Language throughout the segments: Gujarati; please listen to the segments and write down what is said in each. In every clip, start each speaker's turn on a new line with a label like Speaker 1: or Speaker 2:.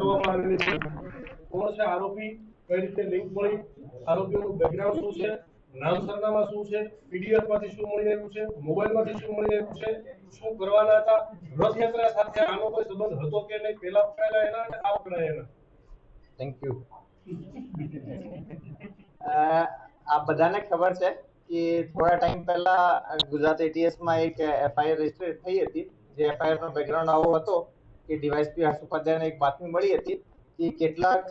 Speaker 1: કરવામાં આવેલી છે. કોણ છે આરોપી, કઈ રીતે લિંક મળી, આરોપીઓનું બેકગ્રાઉન્ડ શું છે, નામ સરનામા શું છે, પીડીએફ માંથી શું મળી રહ્યું છે, મોબાઈલ માંથી શું મળી રહ્યું છે, શું કરવાના હતા, રથયાત્રા સાથે આનો કોઈ સંબંધ હતો કે નહીં, પહેલા પકડાયેલા એના અને આ પકડાયા એના.
Speaker 2: Thank you. આ બધાને ખબર છે કે થોડા ટાઈમ પહેલા ગુજરાત એટીએસ માં એક એફઆઈઆર રજીસ્ટર થઈ હતી. જે એફઆઈઆર નો બેકગ્રાઉન્ડ આવો હતો કે ડીવાયએસપી હર્ષ ઉપાધ્યાયને એક બાતમી મળી હતી કે કેટલાક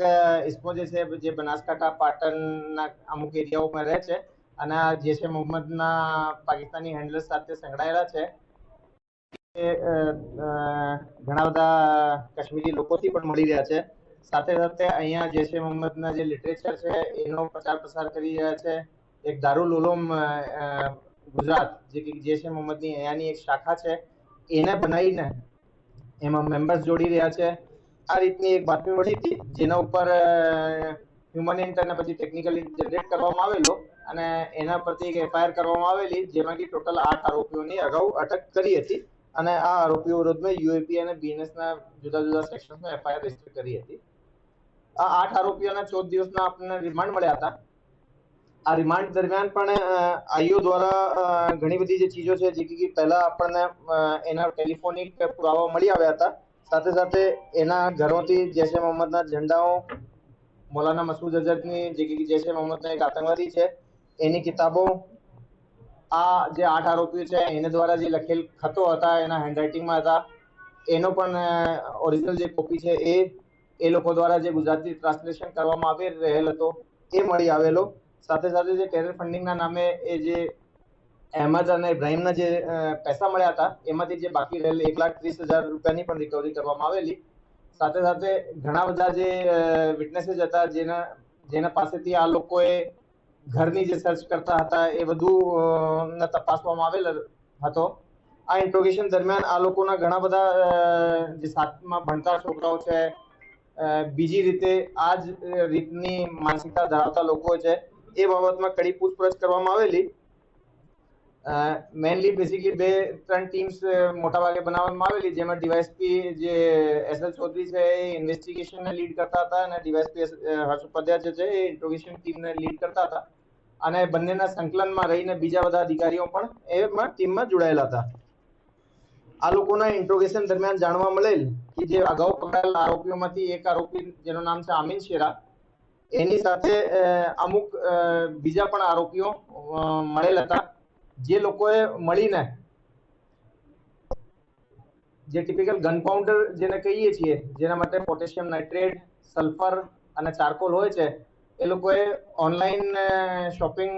Speaker 2: ઇસમો જે છે જે બનાસકાંઠા પાટણના અમુક એરિયાઓમાં રહે છે અને આ જૈશ એ મોહમ્મદના પાકિસ્તાની હેન્ડલર્સ સાથે સંકળાયેલા છે. ઘણા બધા કાશ્મીરી લોકોથી પણ મળી રહ્યા છે. સાથે સાથે અહીંયા જૈશ એ મોહમ્મદના જે લિટરેચર છે એનો પ્રચાર પ્રસાર કરી રહ્યા છે. એક દારુલ ઉલૂમ ગુજરાત જે કે જૈશ એ મોહમ્મદની અહીંયાની એક શાખા છે એને બનાવીને એમાં મેમ્બર્સ જોડી રહ્યા છે. આ રીતની એક બાતમી મળી હતી જેના ઉપર હ્યુમન અને પછી ટેકનિકલી જનરેટ કરવામાં આવેલો અને એના પરથી એક એફઆઈઆર કરવામાં આવેલી જેમાંથી ટોટલ 8 આરોપીઓની અગાઉ અટક કરી હતી અને આ આરોપીઓ વિરુદ્ધમાં યુએપી અને બીએનએસના જુદા જુદા સેક્શન્સમાં એફઆઈઆર રજીસ્ટર કરી હતી. આ 8 આરોપીઓના 14 દિવસના આપણને રિમાન્ડ મળ્યા હતા. આ રિમાન્ડ દરમિયાન પણ આઈઓ દ્વારા ઘણી બધી જે ચીજો છે જે કે પહેલા આપણને એના ટેલિફોનિક પુરાવા મળી આવ્યા હતા. સાથે સાથે એના ઘરોથી જૈશ એ મોહમ્મદના ઝંડાઓ, મૌલાના મસૂદ અઝહરની જે કે જૈશ એ મોહમ્મદના એક આતંકવાદી છે એની કિતાબો, આ જે 8 આરોપીઓ છે એને દ્વારા જે લખેલ ખતો હતા એના હેન્ડરાઇટિંગમાં હતા એનો પણ ઓરિજિનલ જે કોપી છે એ લોકો દ્વારા જે ગુજરાતી ટ્રાન્સલેશન કરવામાં આવી રહેલ હતો એ મળી આવેલો. સાથે સાથે જે ટેરર ફંડિંગના નામે એ જે અહેમદ અને ઇબ્રાહિમના જે પૈસા મળ્યા હતા એમાંથી જે બાકી રહેલ 1,30,000 રૂપિયાની પણ રિકવરી કરવામાં આવેલી. સાથે સાથે ઘણા બધા જે વિટનેસીસ હતા જેના પાસેથી આ લોકોએ ઘરની જે સર્ચ કરતા હતા એ બધું તપાસવામાં આવેલ હતો. આ ઇન્ટ્રોગેશન દરમિયાન આ લોકોના ઘણા બધા જે સાથમાં ભણતા છોકરાઓ છે, બીજી રીતે આ જ રીતની માનસિકતા ધરાવતા લોકો છે એ બાબતમાં કડી પૂછપરછ કરવામાં આવેલી. મેઇનલી બેસિકલી 2-3 ટીમ્સ મોટા ભાગે બનાવવામાં આવેલી જેમાં ડીવાયએસપી જે એસએલ ચૌધરી છે એ ઇન્વેસ્ટિગેશનને લીડ કરતા હતા અને ડીવાયએસપી હર્ષ ઉપાધ્યાય જે છે એ ઇન્ટ્રોગેશન ટીમને લીડ કરતા હતા અને બંનેના સંકલનમાં રહીને બીજા બધા અધિકારીઓ પણ એમાં ટીમમાં જોડાયેલા હતા. આ લોકોના ઇન્ટ્રોગેશન દરમિયાન જાણવા મળેલ કે જે અગાઉ પકડાયેલા આરોપીઓમાંથી એક આરોપી જેનું નામ છે આમીન શેરા, એની સાથે અમુક બીજા પણ આરોપીઓ મળેલ હતા જે લોકોએ મળીને જે ટિપિકલ ગન પાઉન્ડર જેને કહીએ છીએ જેના માટે પોટેશિયમ નાઇટ્રેટ, સલ્ફર અને ચારકોલ હોય છે એ લોકોએ ઓનલાઈન શોપિંગ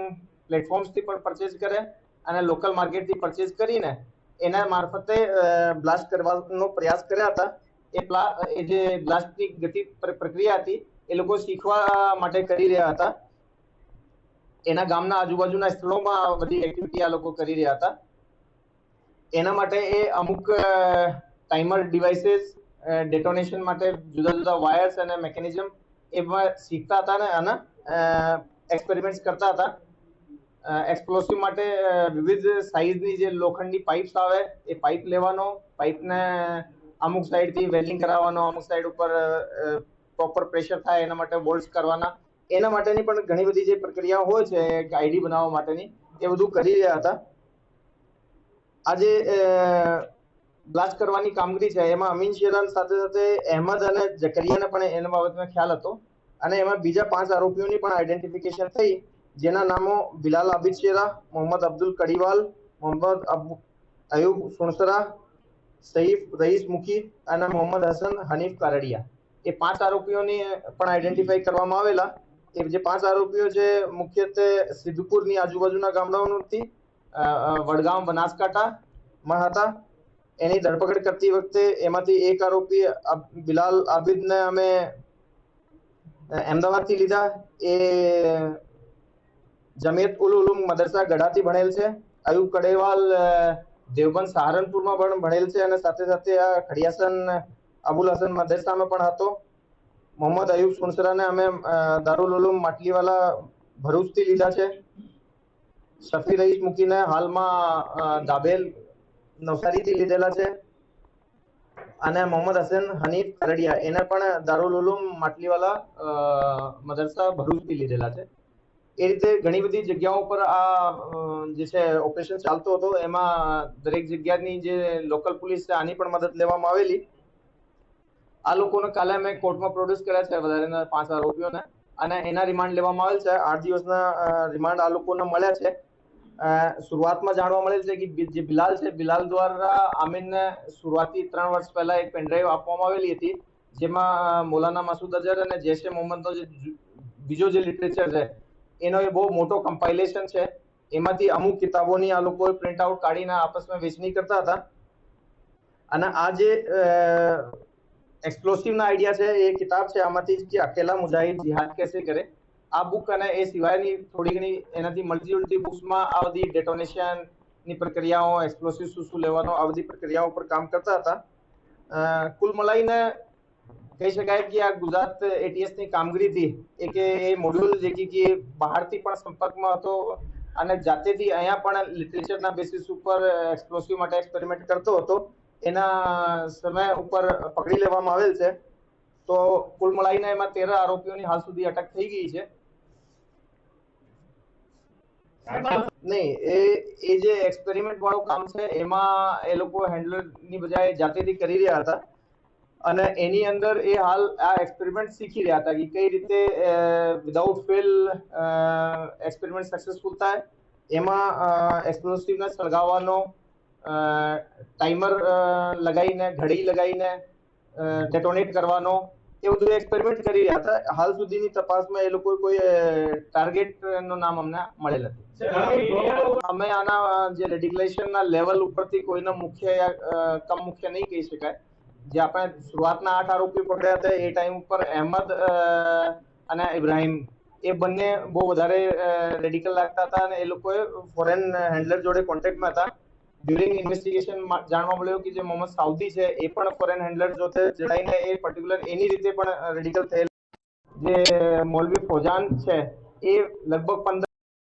Speaker 2: પ્લેટફોર્મ્સથી પણ પરચેઝ કરે અને લોકલ માર્કેટથી પરચેઝ કરીને એના મારફતે બ્લાસ્ટ કરવાનો પ્રયાસ કર્યા હતા. એ જે બ્લાસ્ટની ગતિ પ્રક્રિયા હતી એ લોકો શીખવા માટે કરી રહ્યા હતા. એના ગામના આજુબાજુના સ્થળોમાં બધી એક્ટિવિટી આ લોકો કરી રહ્યા હતા. એના માટે એ અમુક ટાઈમર ડિવાઇસીસ, ડેટોનેશન માટે જુદા જુદા વાયર્સ અને મેકેનિઝમ એમાં શીખતા હતા અને આના એક્સપેરિમેન્ટ્સ કરતા હતા. એક્સપ્લોસિવ માટે વિવિધ સાઇઝની જે લોખંડની પાઇપ્સ આવે એ પાઇપ લેવાનો, પાઇપને અમુક સાઈડથી વેલ્ડિંગ કરાવવાનો, અમુક સાઈડ ઉપર પ્રોપર પ્રેશર થાય એના માટે બોલ્ટ્સ કરવાના, એના માટેની પણ ઘણી બધી જે પ્રક્રિયાઓ હોય છે આઈડી બનાવવા માટેની એ બધું કરી રહ્યા હતા. આજે બ્લાસ્ટ કરવાની કામગીરી છે એમાં અમીન શેરાન સાથે સાથે અહેમદ અને જકરિયાને પણ એના બાબતમાં ખ્યાલ હતો અને એમાં બીજા 5 આરોપીઓની પણ આઈડેન્ટિફિકેશન થઈ જેના નામો બિલાલ આબિદ શેરા, મોહમ્મદ અબ્દુલ કડીવાલ, મોહમ્મદ અયુબ સુણસરા, સઈફ રઈસ મુખી અને મોહમ્મદ હસન હનીફ કારડિયા. એ 5 આરોપીઓની પણ આઈડેન્ટિફાઈ કરવામાં આવેલા. એ જે 5 આરોપીઓ છે મુખ્યત્વે સિદ્ધપુરની આજુબાજુના ગામડાઓથી વડગામ બનાસકાંઠામાં હતા. એની ધરપકડ કરતી વખતે એમાંથી એક આરોપી બિલાલ આબિદને અમે અમદાવાદથી લીધા. એ જમિયત ઉલ ઉલુમ મદરસા ગઢાથી ભણેલ છે. અયુબ કડેવાલ દેવબંધ સહારનપુરમાં પણ ભણેલ છે અને સાથે સાથે આ ખડિયાસન અબુલ હસન મદરસામાં પણ હતો. મોહમ્મદ અયુબ સુણસરાને અમે દારુલ ઉલૂમ માટલીવાલા ભરૂચથી લીધા છે. શફી રઈસ મૂકીને હાલમાં દાબેલ નવસારીથી લીધેલા છે. અને મોહમ્મદ હસન હનીફ કરડિયા એને પણ દારૂલ ઉલૂમ માટલીવાલા મદરસા ભરૂચથી લીધેલા છે. એ રીતે ઘણી બધી જગ્યાઓ પર આ જે છે ઓપરેશન ચાલતો હતો. એમાં દરેક જગ્યાની જે લોકલ પોલીસ છે આની પણ મદદ લેવામાં આવેલી. આ લોકોને કાલે અમે કોર્ટમાં પ્રોડ્યુસ કર્યા છે, વધારેના 5 આરોપીઓને, અને એના રિમાન્ડ લેવામાં આવેલ છે. 8 દિવસના રિમાન્ડ આ લોકોને મળ્યા છે. શરૂઆતમાં જાણવા મળેલ છે કે જે બિલાલ છે, બિલાલ દ્વારા આમીનને શરૂઆતી 3 વર્ષ પહેલા એક પેનડ્રાઈવ આપવામાં આવેલી હતી, જેમાં મૌલાના મસૂદ અઝહર અને જૈશ એ મોહમ્મદનો જે બીજો જે લિટરેચર છે એનો એ બહુ મોટો કમ્પાઇલેશન છે. એમાંથી અમુક કિતાબોની આ લોકોએ પ્રિન્ટ આઉટ કાઢીને આપસમાં વેચણી કરતા હતા. અને આ જે એક્સપ્લોસિવના આઈડિયા છે એ કિતાબ છે, આમાંથી જે અકેલા મુજાહિદ જિહાદ કેસે કરે, આ બુક અને એ સિવાયની થોડી ઘણી એનાથી મળતી જુલતી બુક્સમાં આ બધી ડેટોનેશનની પ્રક્રિયાઓ, એક્સપ્લોસિવ શું લેવાનો, આ બધી પ્રક્રિયાઓ પર કામ કરતા હતા. કુલ મલાઈને કહી શકાય કે આ ગુજરાત એટીએસની કામગીરી હતી એ કે એ મોડ્યુલ જે કે બહારથી પણ સંપર્કમાં હતો અને જાતેથી અહીંયા પણ લિટરેચરના બેસિસ ઉપર એક્સપ્લોસિવ માટે એક્સપેરિમેન્ટ કરતો હતો. એના સમય ઉપર પકડી લેવામાં આવેલ છે. તો કુલ મળીને એમાં 13 આરોપીઓની હાલ સુધી અટક થઈ ગઈ છે. નહીં, એ જે એક્સપેરિમેન્ટ વાળું કામ છે એમાં એ લોકો હેન્ડલરની બજાય જાતેથી કરી રહ્યા હતા અને એની અંદર એ હાલ આ એક્સપેરિમેન્ટ શીખી રહ્યા હતા કે કઈ રીતે વિધાઉટ ફેલ એક્સપેરિમેન્ટ સક્સેસફુલ થાય. એમાં એક્સપ્લોસિવને સળગાવવાનો ટાઈમર લગાવીને, ઘડી લગાવીને ડેટોનેટ કરવાનો, એ બધું એક્સપેરિમેન્ટ કરી રહ્યા હતા. હાલ સુધીની તપાસમાં એ લોકો કોઈ ટાર્ગેટનું નામ અમને મળેલ નથી. અમે આના જે રેડિકલાઇઝેશનના લેવલ ઉપરથી કોઈનો મુખ્ય યા કમ મુખ્ય નહીં કહી શકાય. જે આપણે શરૂઆતના 8 આરોપી પકડ્યા હતા એ ટાઈમ ઉપર અહેમદ અને ઇબ્રાહિમ એ બંને બહુ વધારે રેડિકલ લાગતા હતા અને એ લોકોએ ફોરેન હેન્ડલર જોડે કોન્ટેક્ટમાં હતા. ડ્યુરિંગ ઇન્વેસ્ટિગેશન જાણવા મળ્યું કે જે મોહમ્મદ સાઉદી છે એ પણ ફોરેન હેન્ડલર જોડે જોડાઈને એ પર્ટિક્યુલર એની રીતે પણ રેડિકલ થયેલ. જે મૌલવી ફોજાન છે એ લગભગ 15